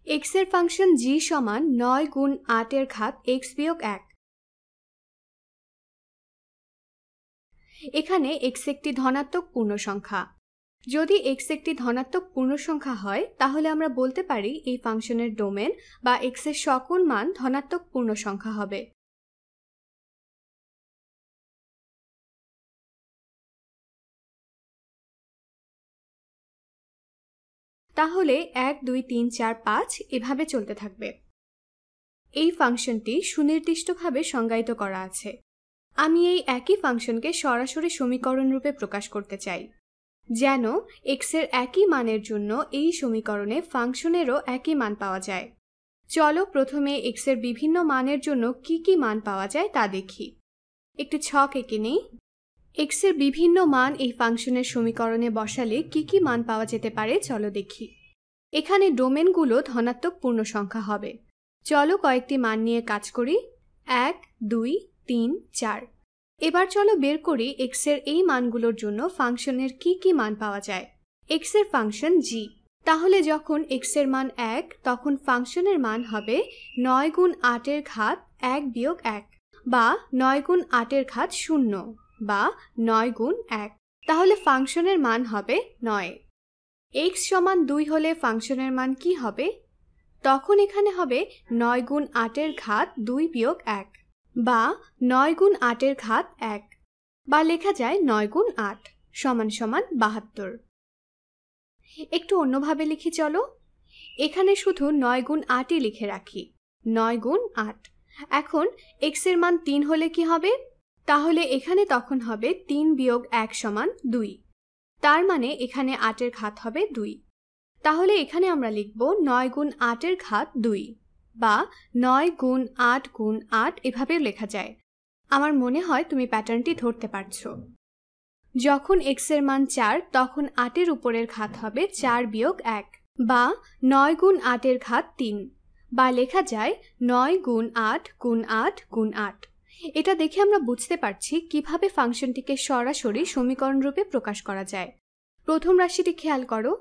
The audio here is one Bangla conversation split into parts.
x এর ফাংশন g সমান 9 গুণ 8 এর ঘাত x বিয়োগ 1। এখানে x একটি ধনাত্মক পূর্ণ সংখ্যা। যদি x একটি ধনাত্মক পূর্ণ সংখ্যা হয় তাহলে আমরা বলতে পারি এই ফাংশনের ডোমেন বা x এর সকল মান ধনাত্মক পূর্ণ সংখ্যা হবে। তাহলে 1 2 3 4 5 এভাবে চলতে থাকবে। এই ফাংশনটি সুনির্দিষ্টভাবে সংজ্ঞায়িত করা আছে। আমি এই একই ফাংশনকে সরাসরি সমীকরণ রূপে প্রকাশ করতে চাই, যেন x এর একই মানের জন্য এই সমীকরণে ফাংশনেরও একই মান পাওয়া যায়। চলো প্রথমে x এর বিভিন্ন মানের জন্য কি কি মান পাওয়া যায় তা দেখি। একটি ছক এঁকে নিই। x এর বিভিন্ন মান এই ফাংশনের সমীকরণে বসালে কি কি মান পাওয়া যেতে পারে চলো দেখি। এখানে ডোমেনগুলো ধনাত্মক পূর্ণ সংখ্যা হবে। চলো কয়েকটি মান নিয়ে কাজ করি। 1 2 3 4। এবার চলো বের করি x এর এই মানগুলোর জন্য ফাংশনের কি কি মান পাওয়া যায়। x এর ফাংশন g। তাহলে যখন x এর মান 1 তখন ফাংশনের মান হবে 9 গুণ 8 এর ঘাত 1 বিয়োগ 1 বা 9 গুণ 8 এর ঘাত 0 বা 9 গুণ 1। তাহলে ফাংশনের মান হবে 9। x সমান 2 হলে ফাংশনের মান কি হবে? তখন এখানে হবে 9 গুণ 8 এর ঘাত 2 বিয়োগ 1 বা 9 গুণ 8 এর ঘাত 1 বা লেখা যায় 9 গুণ 8 সমান সমান 72। একটু অন্যভাবে লিখি চলো। এখানে শুধু 9 গুণ 8ই লিখে রাখি। 9 গুণ 8। এখন x এর মান 3 হলে কি হবে? তাহলে এখানে তখন হবে 3 বিয়োগ 1 সমান 2। তার মানে এখানে 8 এর ঘাত হবে 2। তাহলে এখানে আমরা লিখব 9 গুণ 8 এর ঘাত 2 বা 9 গুণ 8 গুণ 8 এভাবে লেখা যায়। আমার মনে হয় তুমি প্যাটার্নটি ধরতে পারছো। যখন x এর মান 4 তখন 8 এর উপরের ঘাত হবে 4 বিয়োগ 1 বা 9 গুণ 8 এর ঘাত 3 বা লেখা যায় 9 গুণ 8 গুণ 8 গুণ 8। এটা দেখে আমরা বুঝতে পারছি কিভাবে ফাংশনটিকে সরাসরি সমীকরণ রূপে প্রকাশ করা যায়। প্রথম রাশিটি খেয়াল করো।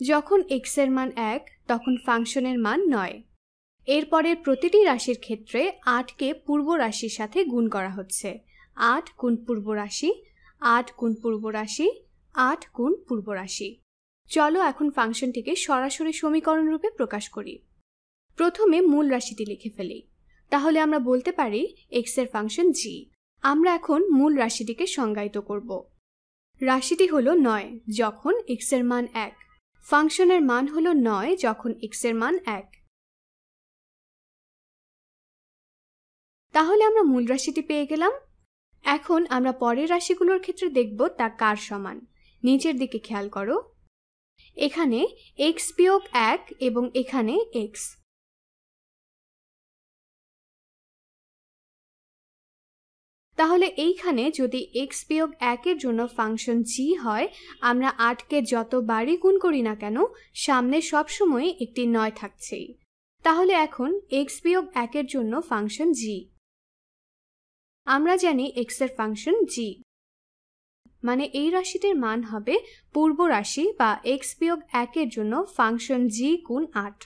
যখন x এর মান 1 তখন ফাংশনের মান 9। এরপরের প্রতিটি রাশির ক্ষেত্রে 8কে পূর্ব রাশির সাথে গুণ করা হচ্ছে। 8 গুণ পূর্ব রাশি, 8 গুণ পূর্ব রাশি, 8 গুণ পূর্ব রাশি। চলো এখন ফাংশনটিকে সরাসরি সমীকরণ রূপে প্রকাশ করি। প্রথমে মূল রাশিটি লিখে ফেলি। তাহলে আমরা বলতে পারি x এর ফাংশন g। আমরা এখন মূল রাশিটিকে সংজ্ঞায়িত করব। রাশিটি হলো 9 যখন x এর মান 1। ফাংশনের মান হলো 9 যখন x এর মান 1। তাহলে আমরা মূল রাশিটি পেয়ে গেলাম। এখন আমরা পরের রাশিগুলোর ক্ষেত্রে দেখব তা কার সমান। নিচের দিকে খেয়াল করো। এখানে x বিয়োগ 1 এবং এখানে x। তাহলে এইখানে যদি x বিয়োগ 1 এর জন্য ফাংশন g হয়, আমরা 8কে যতবারই গুণ করি না কেন সামনে সবসময় একটি 9 থাকছেই। তাহলে এখন x বিয়োগ 1 এর জন্য ফাংশন g। আমরা জানি x এর ফাংশন g, মানে এই রাশিটির মান হবে পূর্ব রাশি বা x বিয়োগ 1 এর জন্য ফাংশন g গুণ 8।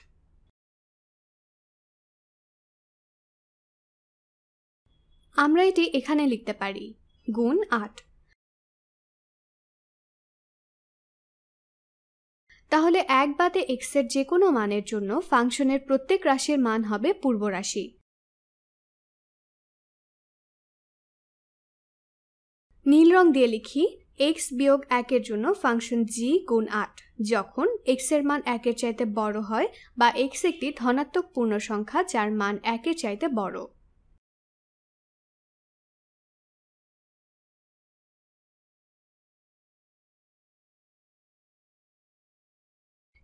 আমরা এটি এখানে লিখতে পারি গুণ 8। তাহলে 1 বাদে x এর যে কোনো মানের জন্য ফাংশনের প্রত্যেক রাশির মান হবে পূর্ব রাশি। নীল রং দিয়ে লিখি x বিয়োগ 1 এর জন্য ফাংশন g গুণ 8 যখন x এর মান 1 এর চাইতে বড় হয় বা x একটি ধনাত্মক পূর্ণ সংখ্যা যার মান 1 এর চাইতে বড়।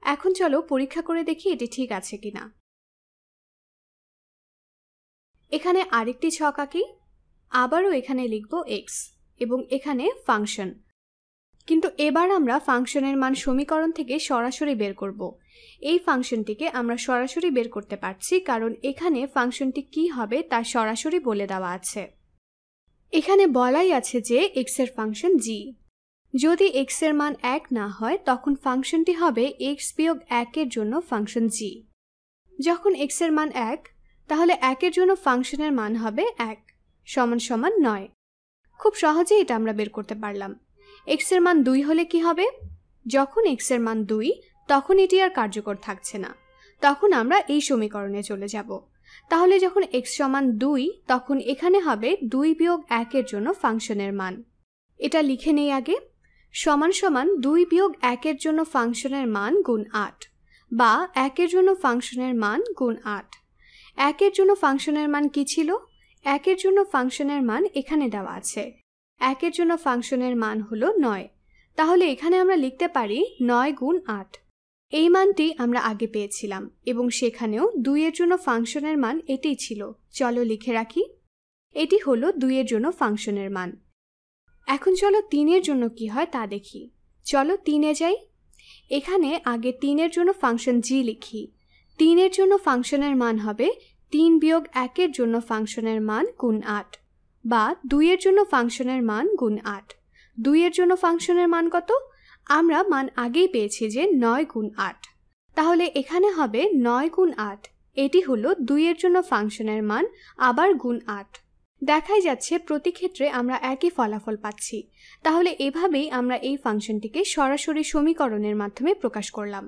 এখন চলো পরীক্ষা করে দেখি এটি ঠিক আছে কিনা। এখানে আরেকটি ছক আঁকি। আবারও এখানে লিখব x এবং এখানে ফাংশন। কিন্তু এবার আমরা ফাংশনের মান সমীকরণ থেকে সরাসরি বের করব। এই ফাংশনটিকে আমরা সরাসরি বের করতে পারছি কারণ এখানে ফাংশনটি কি হবে তা সরাসরি বলে দেওয়া আছে। এখানে বলাই আছে যে x এর ফাংশন g। যদি x এর মান 1 না হয় তখন ফাংশনটি হবে x বিয়োগ 1 এর জন্য ফাংশন g। যখন x এর মান 1 তাহলে 1 এর জন্য ফাংশনের মান হবে 1 সমান সমান 9। খুব সহজেই এটা আমরা বের করতে পারলাম। x এর মান 2 হলে কি হবে? যখন x এর মান 2 তখন এটি আর কার্যকর থাকছে না, তখন আমরা এই সমীকরণে চলে যাব। তাহলে যখন x সমান 2 তখন এখানে হবে 2 বিয়োগ 1 এর জন্য ফাংশনের মান। এটা লিখে নেই আগে। সমান সমান 2 বিয়োগ 1 এর জন্য ফাংশনের মান গুণ 8, বা 1 এর জন্য ফাংশনের মান গুণ 8। 1 এর জন্য ফাংশনের মান কি ছিল? 1 এর জন্য ফাংশনের মান এখানে দেওয়া আছে। 1 এর জন্য ফাংশনের মান হলো 9। তাহলে এখানে আমরা লিখতে পারি 9 গুণ 8। এই মানটি আমরা আগে পেয়েছিলাম এবং সেখানেও 2 এর জন্য ফাংশনের মান এটাই ছিল। চলো লিখে রাখি। এটি হলো 2 এর জন্য ফাংশনের মান। এখন চলো 3 এর জন্য কি হয় তা দেখি। চলো 3 এ যাই। এখানে আগে 3 এর জন্য ফাংশন g লিখি। 3 এর জন্য ফাংশনের মান হবে 3 বিয়োগ 1 এর জন্য ফাংশনের মান গুণ 8, বা 2 এর জন্য ফাংশনের মান গুণ 8। 2 এর জন্য ফাংশনের মান কত? আমরা মান আগেই পেয়েছি যে 9 গুণ 8। তাহলে এখানে হবে 9 গুণ 8। এটি হলো 2 এর জন্য ফাংশনের মান আবার গুণ 8। দেখাই যাচ্ছে প্রতি ক্ষেত্রে আমরা একই ফলাফল পাচ্ছি। তাহলে এভাবেই আমরা এই ফাংশনটিকে সরাসরি সমীকরণের মাধ্যমে প্রকাশ করলাম।